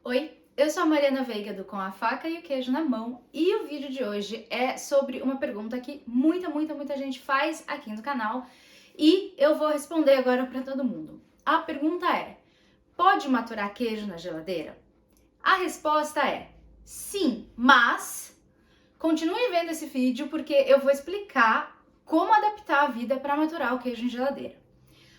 Oi, eu sou a Mariana Veiga do Com a Faca e o Queijo na Mão e o vídeo de hoje é sobre uma pergunta que muita gente faz aqui no canal e eu vou responder agora para todo mundo. A pergunta é: pode maturar queijo na geladeira? A resposta é sim, mas continue vendo esse vídeo porque eu vou explicar como adaptar a vida para maturar o queijo em geladeira.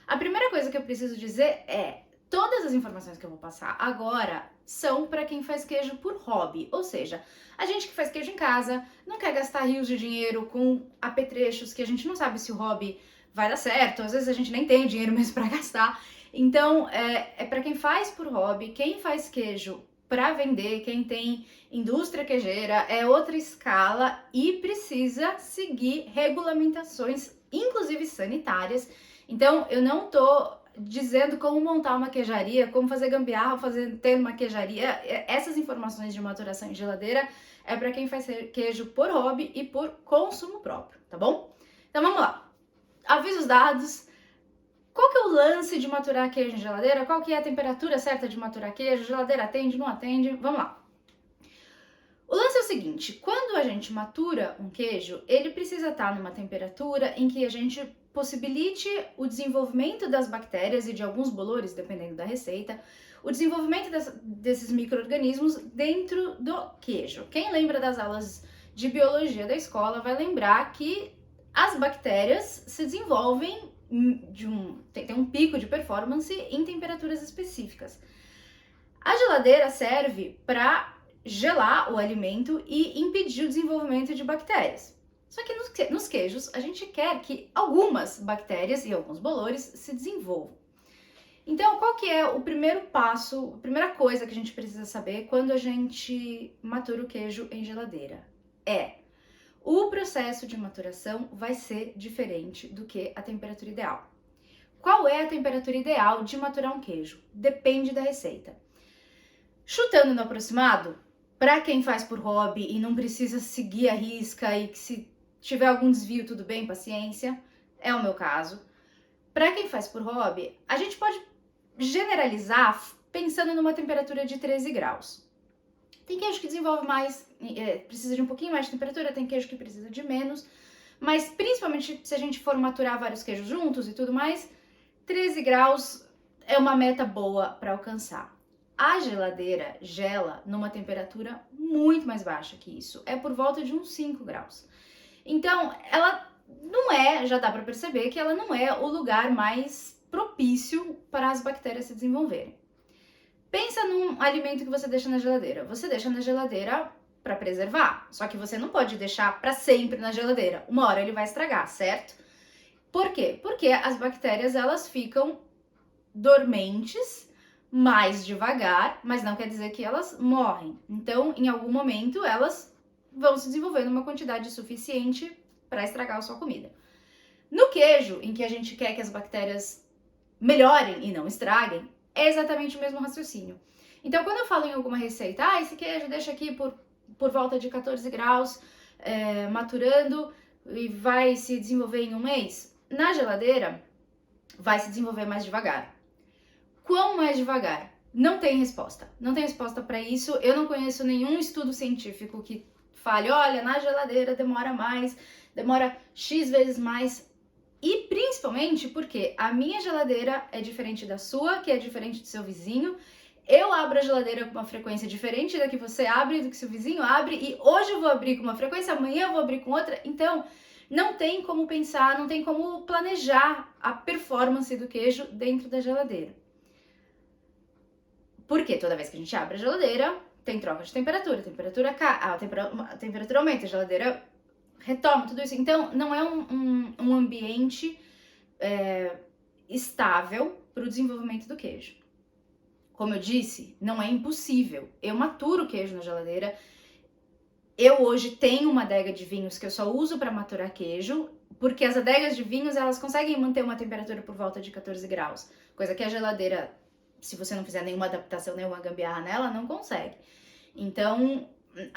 A primeira coisa que eu preciso dizer é: todas as informações que eu vou passar agora são para quem faz queijo por hobby, ou seja, a gente que faz queijo em casa não quer gastar rios de dinheiro com apetrechos que a gente não sabe se o hobby vai dar certo, às vezes a gente nem tem dinheiro mesmo para gastar. Então, é para quem faz por hobby, quem faz queijo para vender, quem tem indústria queijeira, é outra escala e precisa seguir regulamentações, inclusive sanitárias. Então, eu não tô dizendo como montar uma queijaria, como fazer gambiarra, ter uma queijaria. Essas informações de maturação em geladeira é para quem faz queijo por hobby e por consumo próprio, tá bom? Então vamos lá. Avisos dados. Qual que é o lance de maturar queijo em geladeira? Qual que é a temperatura certa de maturar queijo? Geladeira atende, não atende? Vamos lá. O lance é o seguinte: quando a gente matura um queijo, ele precisa estar numa temperatura em que a gente possibilite o desenvolvimento das bactérias e de alguns bolores, dependendo da receita, o desenvolvimento desses micro-organismos dentro do queijo. Quem lembra das aulas de biologia da escola vai lembrar que as bactérias se desenvolvem tem um pico de performance em temperaturas específicas. A geladeira serve para gelar o alimento e impedir o desenvolvimento de bactérias. Só que nos queijos, a gente quer que algumas bactérias e alguns bolores se desenvolvam. Então, qual que é o primeiro passo, a primeira coisa que a gente precisa saber quando a gente matura o queijo em geladeira? O processo de maturação vai ser diferente do que a temperatura ideal. Qual é a temperatura ideal de maturar um queijo? Depende da receita. Chutando no aproximado, para quem faz por hobby e não precisa seguir a risca e que se tiver algum desvio tudo bem, paciência, é o meu caso. Para quem faz por hobby, a gente pode generalizar pensando numa temperatura de 13 graus. Tem queijo que desenvolve mais, precisa de um pouquinho mais de temperatura, tem queijo que precisa de menos, mas principalmente se a gente for maturar vários queijos juntos e tudo mais, 13 graus é uma meta boa para alcançar. A geladeira gela numa temperatura muito mais baixa que isso, é por volta de uns 5 graus. Então, ela não é, já dá para perceber que ela não é o lugar mais propício para as bactérias se desenvolverem. Pensa num alimento que você deixa na geladeira. Você deixa na geladeira para preservar, só que você não pode deixar para sempre na geladeira. Uma hora ele vai estragar, certo? Por quê? Porque as bactérias elas ficam dormentes mais devagar, mas não quer dizer que elas morrem. Então, em algum momento, elas vão se desenvolver numa quantidade suficiente para estragar a sua comida. No queijo, em que a gente quer que as bactérias melhorem e não estraguem, é exatamente o mesmo raciocínio. Então, quando eu falo em alguma receita, esse queijo deixa aqui por volta de 14 graus, maturando e vai se desenvolver em um mês, na geladeira vai se desenvolver mais devagar. Quão mais devagar? Não tem resposta. Não tem resposta para isso. Eu não conheço nenhum estudo científico que fale, olha, na geladeira demora mais, demora X vezes mais. E principalmente porque a minha geladeira é diferente da sua, que é diferente do seu vizinho. Eu abro a geladeira com uma frequência diferente da que você abre, do que seu vizinho abre. E hoje eu vou abrir com uma frequência, amanhã eu vou abrir com outra. Então, não tem como pensar, não tem como planejar a performance do queijo dentro da geladeira. Porque toda vez que a gente abre a geladeira, tem troca de temperatura, a temperatura aumenta, a geladeira retoma tudo isso. Então, não é um ambiente estável para o desenvolvimento do queijo. Como eu disse, não é impossível. Eu maturo o queijo na geladeira. Eu hoje tenho uma adega de vinhos que eu só uso para maturar queijo, porque as adegas de vinhos, elas conseguem manter uma temperatura por volta de 14 graus, coisa que a geladeira, se você não fizer nenhuma adaptação, nenhuma gambiarra nela, não consegue. Então,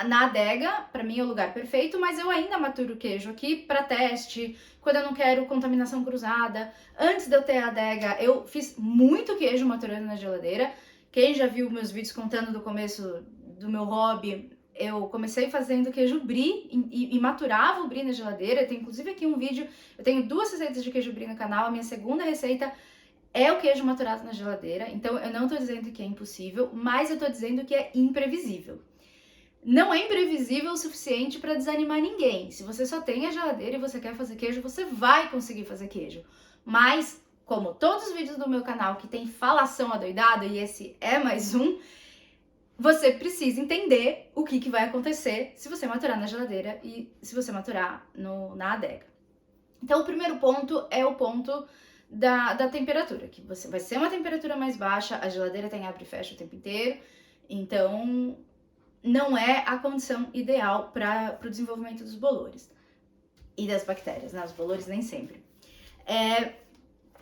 na adega, para mim é o lugar perfeito, mas eu ainda maturo o queijo aqui para teste, quando eu não quero contaminação cruzada. Antes de eu ter a adega, eu fiz muito queijo maturando na geladeira, Quem já viu meus vídeos contando do começo do meu hobby, eu comecei fazendo queijo brie e maturava o brie na geladeira. Tem inclusive aqui um vídeo, eu tenho 2 receitas de queijo brie no canal. A minha segunda receita é o queijo maturado na geladeira. Então eu não tô dizendo que é impossível, mas eu tô dizendo que é imprevisível. Não é imprevisível o suficiente para desanimar ninguém. Se você só tem a geladeira e você quer fazer queijo, você vai conseguir fazer queijo. Mas, como todos os vídeos do meu canal que tem falação adoidada, e esse é mais um, você precisa entender o que vai acontecer se você maturar na geladeira e se você maturar na adega. Então, o primeiro ponto é o ponto da temperatura, que você vai ser uma temperatura mais baixa, a geladeira tem abre e fecha o tempo inteiro, então não é a condição ideal para o desenvolvimento dos bolores e das bactérias, né? Os bolores nem sempre.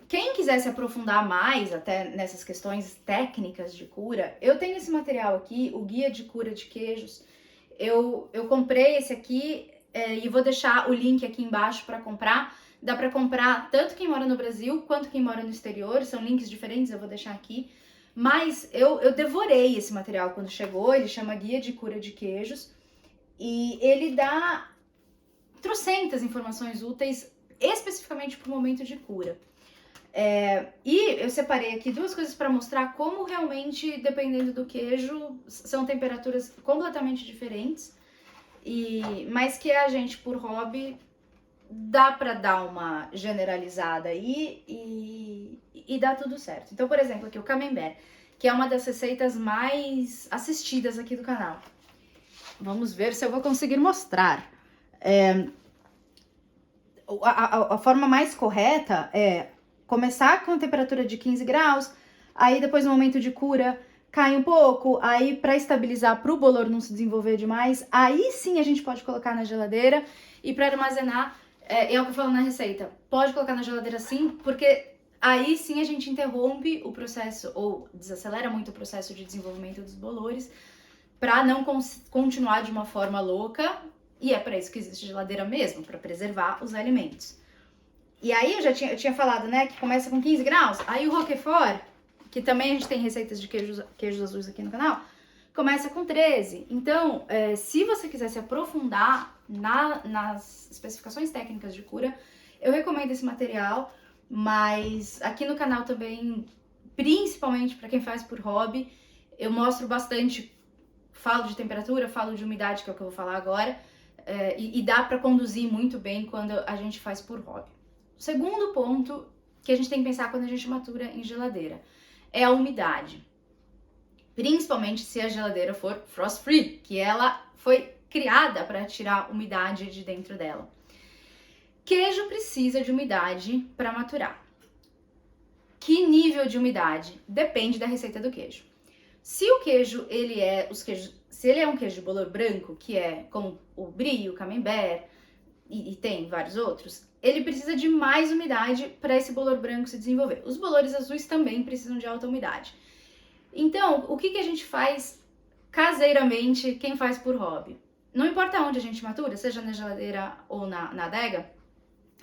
Quem quiser se aprofundar mais até nessas questões técnicas de cura, eu tenho esse material aqui, o Guia de Cura de Queijos. Eu comprei esse aqui e vou deixar o link aqui embaixo para comprar. Dá para comprar tanto quem mora no Brasil quanto quem mora no exterior, são links diferentes, eu vou deixar aqui. Mas eu devorei esse material quando chegou, ele chama Guia de Cura de Queijos e ele dá trocentas informações úteis especificamente para o momento de cura. E eu separei aqui 2 coisas para mostrar como realmente, dependendo do queijo, são temperaturas completamente diferentes, mas que a gente, por hobby, dá para dar uma generalizada aí e dá tudo certo. Então, por exemplo, aqui o camembert, que é uma das receitas mais assistidas aqui do canal. Vamos ver se eu vou conseguir mostrar. A forma mais correta é começar com a temperatura de 15 graus, aí depois no momento de cura cai um pouco, aí para estabilizar, para o bolor não se desenvolver demais, aí sim a gente pode colocar na geladeira. E para armazenar, é o que eu falo na receita, pode colocar na geladeira sim, porque aí sim a gente interrompe o processo ou desacelera muito o processo de desenvolvimento dos bolores para não continuar de uma forma louca, e é para isso que existe geladeira mesmo, para preservar os alimentos. E aí eu tinha falado, né, que começa com 15 graus, aí o Roquefort, que também a gente tem receitas de queijos azuis aqui no canal, começa com 13. Então, se você quiser se aprofundar nas especificações técnicas de cura, eu recomendo esse material, mas aqui no canal também, principalmente para quem faz por hobby, eu mostro bastante, falo de temperatura, falo de umidade, que é o que eu vou falar agora, e dá para conduzir muito bem quando a gente faz por hobby. O segundo ponto que a gente tem que pensar quando a gente matura em geladeira é a umidade. Principalmente se a geladeira for frost free, que ela foi criada para tirar umidade de dentro dela. Queijo precisa de umidade para maturar. Que nível de umidade? Depende da receita do queijo. Se o queijo se ele é um queijo de bolor branco, que é como o brie, o camembert e tem vários outros, ele precisa de mais umidade para esse bolor branco se desenvolver. Os bolores azuis também precisam de alta umidade. Então, o que a gente faz caseiramente, quem faz por hobby? Não importa onde a gente matura, seja na geladeira ou na adega,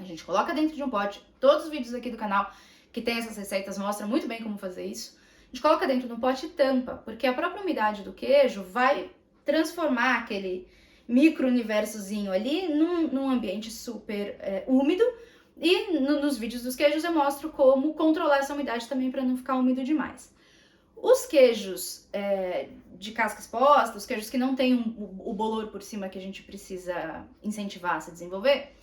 a gente coloca dentro de um pote. Todos os vídeos aqui do canal que tem essas receitas mostram muito bem como fazer isso. A gente coloca dentro de um pote e tampa, porque a própria umidade do queijo vai transformar aquele micro-universozinho ali num ambiente super úmido. E nos vídeos dos queijos eu mostro como controlar essa umidade também para não ficar úmido demais. Os queijos de casca exposta, os queijos que não tem o bolor por cima que a gente precisa incentivar a se desenvolver,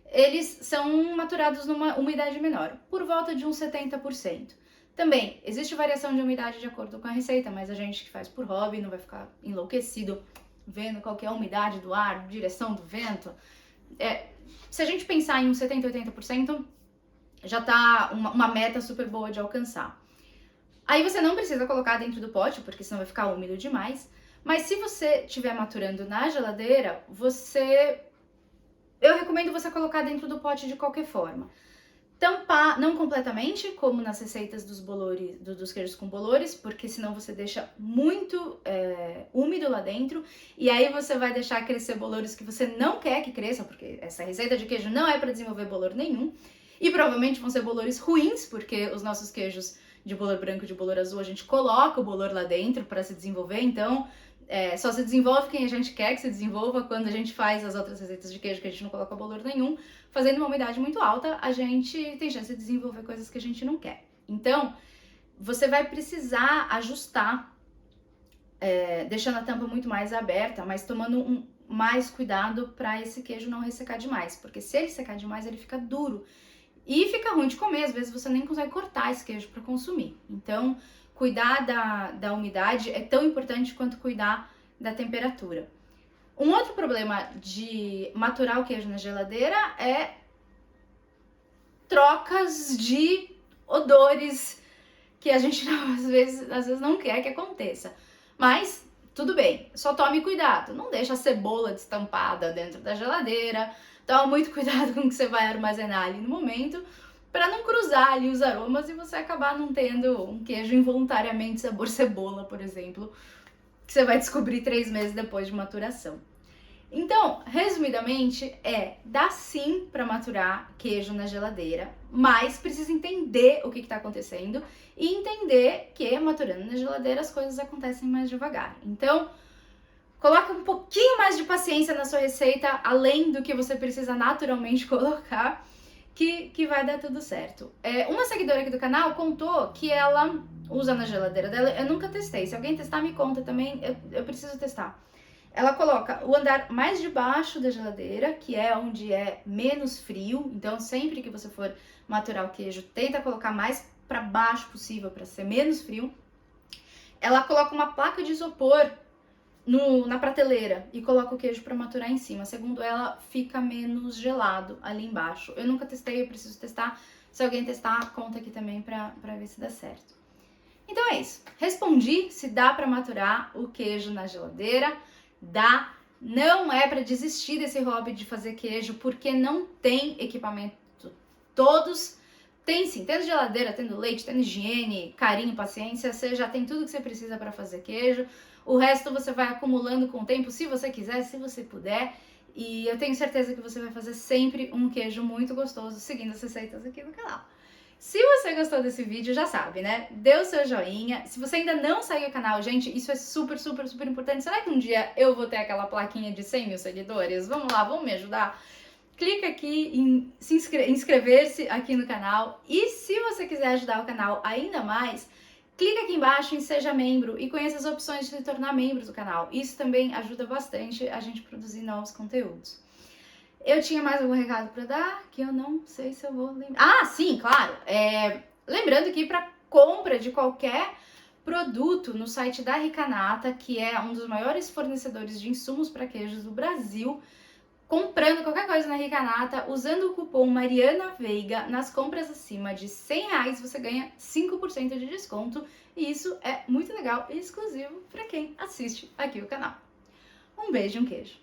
eles são maturados numa umidade menor, por volta de uns 70%. Também, existe variação de umidade de acordo com a receita, mas a gente que faz por hobby não vai ficar enlouquecido vendo qual que é a umidade do ar, direção do vento. Se a gente pensar em uns 70%, 80%, já tá uma meta super boa de alcançar. Aí você não precisa colocar dentro do pote, porque senão vai ficar úmido demais. Mas se você estiver maturando na geladeira, eu recomendo você colocar dentro do pote de qualquer forma. Tampar, não completamente, como nas receitas dos queijos com bolores, porque senão você deixa muito úmido lá dentro, e aí você vai deixar crescer bolores que você não quer que cresçam, porque essa receita de queijo não é para desenvolver bolor nenhum, e provavelmente vão ser bolores ruins, porque os nossos queijos de bolor branco, de bolor azul, a gente coloca o bolor lá dentro para se desenvolver, então só se desenvolve quem a gente quer que se desenvolva. Quando a gente faz as outras receitas de queijo que a gente não coloca bolor nenhum, fazendo uma umidade muito alta, a gente tem chance de desenvolver coisas que a gente não quer. Então, você vai precisar ajustar, deixando a tampa muito mais aberta, mas tomando mais cuidado para esse queijo não ressecar demais, porque se ele secar demais, ele fica duro e fica ruim de comer. Às vezes você nem consegue cortar esse queijo para consumir. Então, cuidar da umidade é tão importante quanto cuidar da temperatura. Um outro problema de maturar o queijo na geladeira é trocas de odores que a gente às vezes não quer que aconteça. Mas tudo bem, só tome cuidado. Não deixa a cebola destampada dentro da geladeira. Toma muito cuidado com o que você vai armazenar ali no momento, para não cruzar ali os aromas e você acabar não tendo um queijo involuntariamente sabor cebola, por exemplo, que você vai descobrir 3 meses depois de maturação. Então, resumidamente, dá sim para maturar queijo na geladeira, mas precisa entender o que está acontecendo e entender que maturando na geladeira as coisas acontecem mais devagar. Então, coloca um pouquinho mais de paciência na sua receita, além do que você precisa naturalmente colocar, que vai dar tudo certo. Uma seguidora aqui do canal contou que ela usa na geladeira dela, eu nunca testei, se alguém testar me conta também, eu preciso testar. Ela coloca o andar mais de baixo da geladeira, que é onde é menos frio, então sempre que você for maturar o queijo, tenta colocar mais para baixo possível para ser menos frio. Ela coloca uma placa de isopor na prateleira e coloca o queijo para maturar em cima. Segundo ela, fica menos gelado ali embaixo. Eu nunca testei, eu preciso testar. Se alguém testar, conta aqui também para ver se dá certo. Então é isso. Respondi se dá para maturar o queijo na geladeira. Dá. Não é para desistir desse hobby de fazer queijo, porque não tem equipamento. Todos tem sim, tendo geladeira, tendo leite, tendo higiene, carinho, paciência, você já tem tudo que você precisa para fazer queijo. O resto você vai acumulando com o tempo, se você quiser, se você puder. E eu tenho certeza que você vai fazer sempre um queijo muito gostoso seguindo as receitas aqui no canal. Se você gostou desse vídeo, já sabe, né? Dê o seu joinha. Se você ainda não segue o canal, gente, isso é super, super, super importante. Será que um dia eu vou ter aquela plaquinha de 100 mil seguidores? Vamos lá, vamos me ajudar? Clica aqui em inscrever-se aqui no canal. E se você quiser ajudar o canal ainda mais, clica aqui embaixo em Seja Membro e conheça as opções de se tornar membro do canal. Isso também ajuda bastante a gente produzir novos conteúdos. Eu tinha mais algum recado para dar que eu não sei se eu vou lembrar. Ah, sim, claro. Lembrando que para compra de qualquer produto no site da Ricanata, que é um dos maiores fornecedores de insumos para queijos do Brasil, comprando qualquer coisa na Ricanata, usando o cupom Mariana Veiga, nas compras acima de R$100, você ganha 5% de desconto. E isso é muito legal e exclusivo para quem assiste aqui o canal. Um beijo e um queijo.